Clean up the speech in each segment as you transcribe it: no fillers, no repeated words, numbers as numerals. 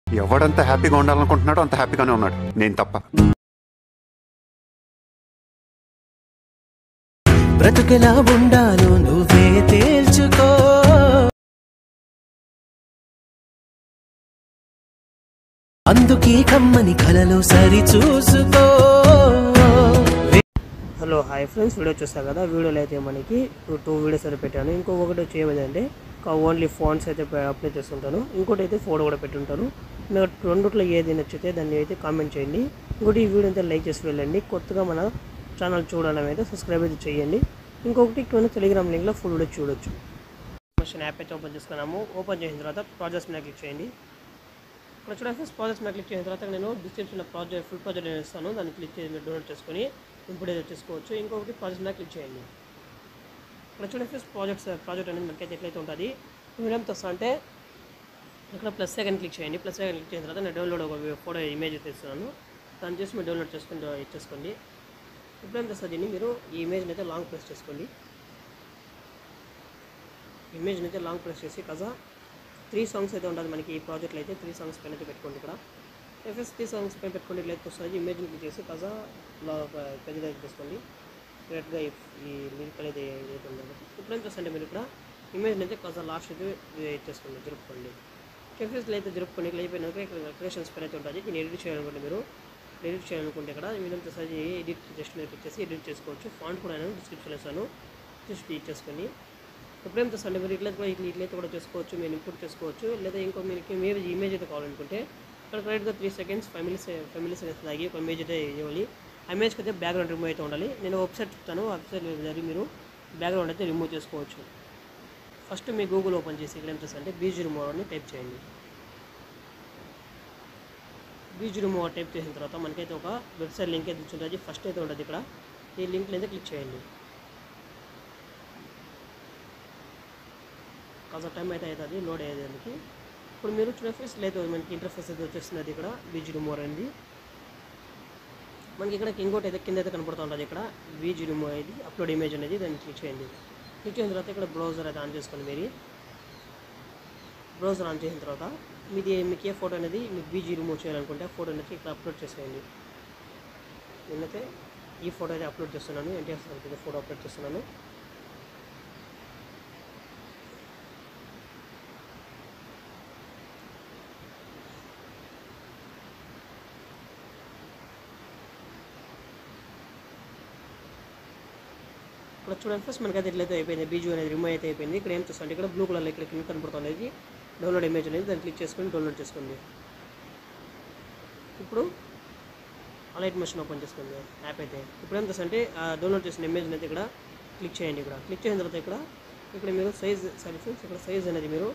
ఎవడంత హ్యాపీగా ఉండాలనుకుంటున్నాడో అంత హ్యాపీగానే ఉన్నాడు, నేను తప్ప. బ్రతుకెలా ఉండాలో నువ్వే తేల్చుకో. అందుకే కమ్మని కలలో సరి చూసుకో. హలో హాయ్ ఫ్రెండ్స్, వీడియో చూస్తారు కదా. వీడియోలో అయితే మనకి 2 వీడియోస్ అయితే పెట్టాను. ఇంకొకటి చేయమేదంటే ఓన్లీ ఫోన్స్ అయితే అప్లై చేస్తుంటాను. ఇంకోటి అయితే ఫోటో కూడా పెట్టుంటాను. మీకు రెండిట్లో ఏది నచ్చితే దాన్ని అయితే కామెంట్ చేయండి. ఇంకోటి ఈ వీడియో అయితే లైక్ చేసి వెళ్ళండి. కొత్తగా మన ఛానల్ చూడాలని అయితే సబ్స్క్రైబ్ అయితే చేయండి. ఇంకొకటి ఇక్కడ టెలిగ్రామ్ లింక్లో ఫుల్ వీడియో చూడొచ్చు. మిషన్ యాప్ అయితే ఓపెన్ చేసుకున్నాము. ఓపెన్ చేసిన తర్వాత ప్రాజెక్ట్స్ మీద క్లిక్ చేయండి. ఇక్కడ చూడండి ఫ్రెండ్స్, ప్రాజెక్ట్స్ మీద క్లిక్ చేసిన తర్వాత నేను డిస్క్రిప్షన్లో ఫుల్ ప్రాజెక్ట్ నేను ఇస్తాను. దాన్ని క్లిక్ చేసి మీరు డౌన్లోడ్ చేసుకొని ఇప్పుడు అయితే చేసుకోవచ్చు. ఇంకొకటి ప్రాజెక్ట్ మీద క్లిక్ చేయండి. ఇక్కడ చూడండి ఫ్రెండ్స్, ప్రాజెక్ట్ అనేది మనకైతే ఎట్లయితే ఉంటుంది. మీరు ఏం తెస్తా అంటే ఇక్కడ ప్లస్ సెకండ్ క్లిక్ చేయండి. ప్లస్ సెకండ్ క్లిక్ చేసిన తర్వాత నేను డౌన్లోడ్ ఒక ఫోటో ఇమేజ్ అయితే ఇస్తున్నాను. దాన్ని చేసి మీరు డౌన్లోడ్ చేసుకోండి. ఇప్పుడు ఏం తెస్తుంది, దీన్ని మీరు ఈ ఇమేజ్ని అయితే లాంగ్ ప్రెస్ చేసుకోండి. ఇమేజ్ని అయితే లాంగ్ ప్రెస్ చేసి కదా 3 సాంగ్స్ అయితే ఉంటుంది మనకి ఈ ప్రాజెక్ట్లో అయితే 3 సాంగ్స్ పైన అయితే పెట్టుకోండి. ఇక్కడ ఎఫ్ఎస్ 3 సాంగ్స్ పైన పెట్టుకోండి. ఇట్లయితే వస్తుంది. ఇమేజ్ని క్లిక్ చేసి కదా పెద్దగా తీసుకోండి. డైరెక్ట్గా ఈ లింక్ అనేది ఏదైతే ఉందో ఇప్పుడు ఏం చేస్తుంది, మీరు ఇక్కడ ఇమేజ్ని అయితే కాస్త లాస్ట్ అయితే చేసుకోండి, జరుపుకోండి. ఎఫ్ఎస్లో అయితే జరుపుకోండి. ఇక్కడ అయిపోయినాక ఇక్కడ క్రియేషన్స్ పైన అయితే ఉంటుంది. దీన్ని ఎడిట్ చేయాలనుకుంటే మీరు ఎడిట్ చేయాలనుకుంటే ఇక్కడ మీరు సైజ్ ఎడిట్ జస్ట్ మీరు క్లిక్ చేసి ఎడిట్ చేసుకోవచ్చు. ఫాంట్ కూడా నేను డిస్క్రిప్షన్లో ఇస్తాను, జస్ట్ ఎడిట్ చేసుకొని. ఇప్పుడు ఏం చేస్తాను, మీరు ఇట్లయితే కూడా చేసుకోవచ్చు. మీరు ఇంపోర్ట్ చేసుకోవచ్చు. లేదా ఇంకో మీరు ఇమేజ్ అయితే కావాలనుకుంటే ఇక్కడ కరెక్ట్గా 3 సెకండ్స్ 5 మిల్లీ సెకండ్స్ ఆగి ఒక ఇమేజ్ అయితే ఇవ్వాలి. ఆ ఇమేజ్కి అయితే బ్యాక్గ్రౌండ్ రిమూవ్ అయితే ఉండాలి. నేను వెబ్సైట్ చెప్తాను, ఆ వెబ్సైట్ మీరు బ్యాక్గ్రౌండ్ అయితే రిమూవ్ చేసుకోవచ్చు. ఫస్ట్ మీ గూగుల్ ఓపెన్ చేసి ఇక్కడ ఏం చేస్తారంటే బీజ్ రిమూవర్ అని టైప్ చేయండి. బీజ్ రిమూవర్ టైప్ చేసిన తర్వాత మనకైతే ఒక వెబ్సైట్ లింక్ అయితే ఉంటుంది. ఫస్ట్ అయితే ఉంటుంది. ఇక్కడ ఈ లింక్లో అయితే క్లిక్ చేయండి. కాస్త టైం అయితే అవుతుంది లోడ్ అయ్యేదానికి. ఇప్పుడు మీరు ఇంటర్ఫేస్ లేదు, మనకి ఇంటర్ఫేస్ అయితే వచ్చేస్తున్నది. ఇక్కడ బీజ్ రిమూవర్ అనేది మనకి ఇక్కడ ఇంకోటి అయితే కింద అయితే కనపడుతూ ఉంటుంది. ఇక్కడ బీజ్ రిమూవ్ అనేది అప్లోడ్ ఇమేజ్ అనేది దాన్ని క్లిక్ చేయండి. క్లిక్ చేసిన తర్వాత ఇక్కడ బ్రౌజర్ అయితే ఆన్ చేసుకోండి. మీరు బ్రౌజర్ ఆన్ చేసిన తర్వాత మీకు ఏ ఫోటో అనేది మీకు బీజీ రిమూవ్ చేయాలనుకుంటే ఆ ఫోటో అనేది ఇక్కడ అప్లోడ్ చేసేయండి. నేనైతే ఈ ఫోటో అయితే అప్లోడ్ చేస్తున్నాను. ఎన్టీఆర్ సార్ ఫోటో అప్లోడ్ చేస్తున్నాను. ఇక్కడ చూడండి ఫస్ట్ మనకైతే ఎట్లయితే అయిపోయింది, బీజు అనేది రిమూవ్ అయితే అయిపోయింది. ఇక్కడ ఏం చూస్తాంటే ఇక్కడ బ్లూ కలర్లో ఇక్కడ కింద కనపడుతుంది డౌన్లోడ్ ఇమేజ్ అనేది, దాన్ని క్లిక్ చేసుకొని డౌన్లోడ్ చేసుకోండి. ఇప్పుడు అలైట్ మెషిన్ ఓపెన్ చేసుకోండి యాప్ అయితే. ఇప్పుడు ఏం చేస్తాంటే డౌన్లోడ్ చేసిన ఇమేజ్ అయితే ఇక్కడ క్లిక్ చేయండి. ఇక్కడ క్లిక్ చేసిన తర్వాత ఇక్కడ మీరు సైజ్ ఫ్రెండ్స్, ఇక్కడ సైజ్ అనేది మీరు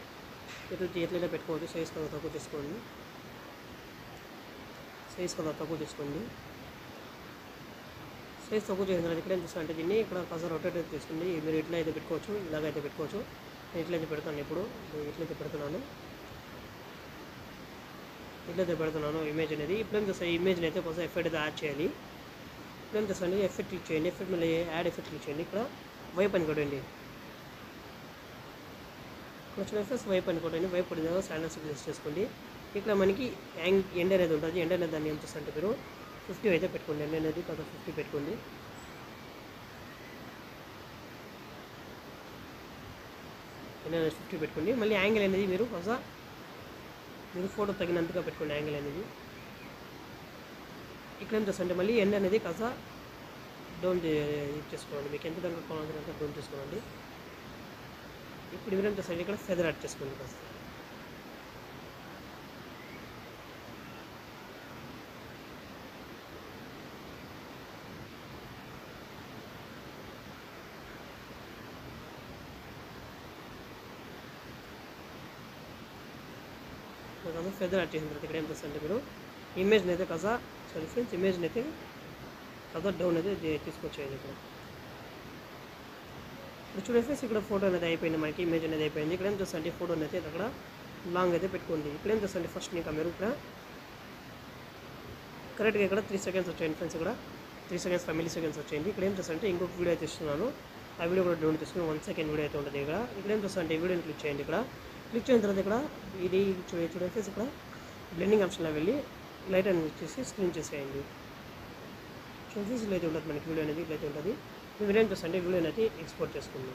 ఎట్లయితే పెట్టుకోవచ్చు. సైజ్ కదా తక్కువ చేసుకోండి. సైజ్ తక్కువ చేసిన తర్వాత ఇక్కడ ఏం చేస్తారంటే దీన్ని ఇక్కడ కాస్త రొటేట్ అయితే చేసుకోండి. మీరు ఇట్లా అయితే పెట్టుకోవచ్చు, ఇలాగైతే పెట్టుకోవచ్చు. నేను ఇట్లయితే పెడతాను. ఇప్పుడు ఇట్లయితే పెడుతున్నాను ఇమేజ్ అనేది. ఇప్పుడు ఏం చేస్తాను, ఇమేజ్ని అయితే కొంచెం ఎఫెక్ట్ అయితే యాడ్ చేయాలి. ఇప్పుడు ఏం చేస్తాను, ఎఫెక్ట్ క్లిక్ చేయండి. ఎఫెక్ట్ మళ్ళీ యాడ్ ఎఫెక్ట్ క్లిక్ చేయండి. ఇక్కడ వైప్ అని కొట్టండి. కొంచెం ఎఫెక్ట్స్ వైప్ అని కొట్టండి. వైప్ కొట్టిన తర్వాత స్టాండర్డ్స్ అడ్జస్ట్ చేసుకోండి. ఇక్కడ మనకి ఎండ్ అనేది ఉంటుంది. ఎండ్ అనేది దాన్ని ఏం చేస్తారంటే మీరు 50 అయితే పెట్టుకోండి. ఎండ్ అనేది కొంచెం 50 పెట్టుకోండి. ఎండ్ అనేది 50 పెట్టుకోండి. మళ్ళీ యాంగిల్ అనేది మీరు ఫోటో తగినంతగా పెట్టుకోండి యాంగిల్ అనేది. ఇక్కడ ఏం చేస్తారంటే మళ్ళీ ఎండ్ అనేది కాస్త డౌన్ చేసుకోండి. మీకు ఎంత దాకా కావాలంటే డౌన్ చేసుకోండి. ఇప్పుడు మీరు ఏం చేస్తారంటే ఇక్కడ ఫెదర్ యాడ్ చేసుకోండి. కాస్త ఫెదర్ యాడ్ చేసిన తర్వాత ఇక్కడ ఏం చేస్తారంటే మీరు ఇమేజ్ని అయితే ఇమేజ్ని అయితే డౌన్ అయితే తీసుకొచ్చేయండి. ఇప్పుడు చూడండి ఫ్రెండ్స్, ఇక్కడ ఫోటో అనేది అయిపోయింది. మనకి ఇమేజ్ అనేది అయిపోయింది. ఇక్కడ ఏం చేస్తారంటే ఫోటో అనేది అక్కడ లాంగ్ అయితే పెట్టుకోండి. ఇక్కడ ఏం చేస్తారంటే ఫస్ట్ ఇంకా మీరు ఇక్కడ కరెక్ట్గా ఇక్కడ 3 సెకండ్స్ వచ్చాయండి ఫ్రెండ్స్. ఇక్కడ 3 సెకండ్స్ 5 మిల్లీ సెకండ్స్ వచ్చేయండి. ఇక్కడ ఏం చేస్తారంటే ఇంకొక వీడియో అయితే ఇస్తున్నాను. ఆ వీడియో కూడా డౌన్లోడ్ చేసుకుని 1 సెకండ్ వీడియో అయితే ఉంటుంది. ఇక్కడ ఏం చేస్తారంటే ఈ వీడియోని క్లిక్ చేయండి. ఇక్కడ క్లిక్ చేసిన తర్వాత ఇక్కడ ఇది చూడండి ఫ్రెండ్స్, ఇక్కడ బ్లెండింగ్ ఆప్షన్లో వెళ్ళి లైట్ అని వచ్చేసి స్క్రీన్ చేసేయండి. చూసి ఇలా అయితే ఉంటుంది మనకి వీడియో అనేది, ఇలా అయితే ఉంటుంది. మీరు ఏం చేస్తారంటే వీడియో అనేది ఎక్స్పోర్ట్ చేసుకుంది.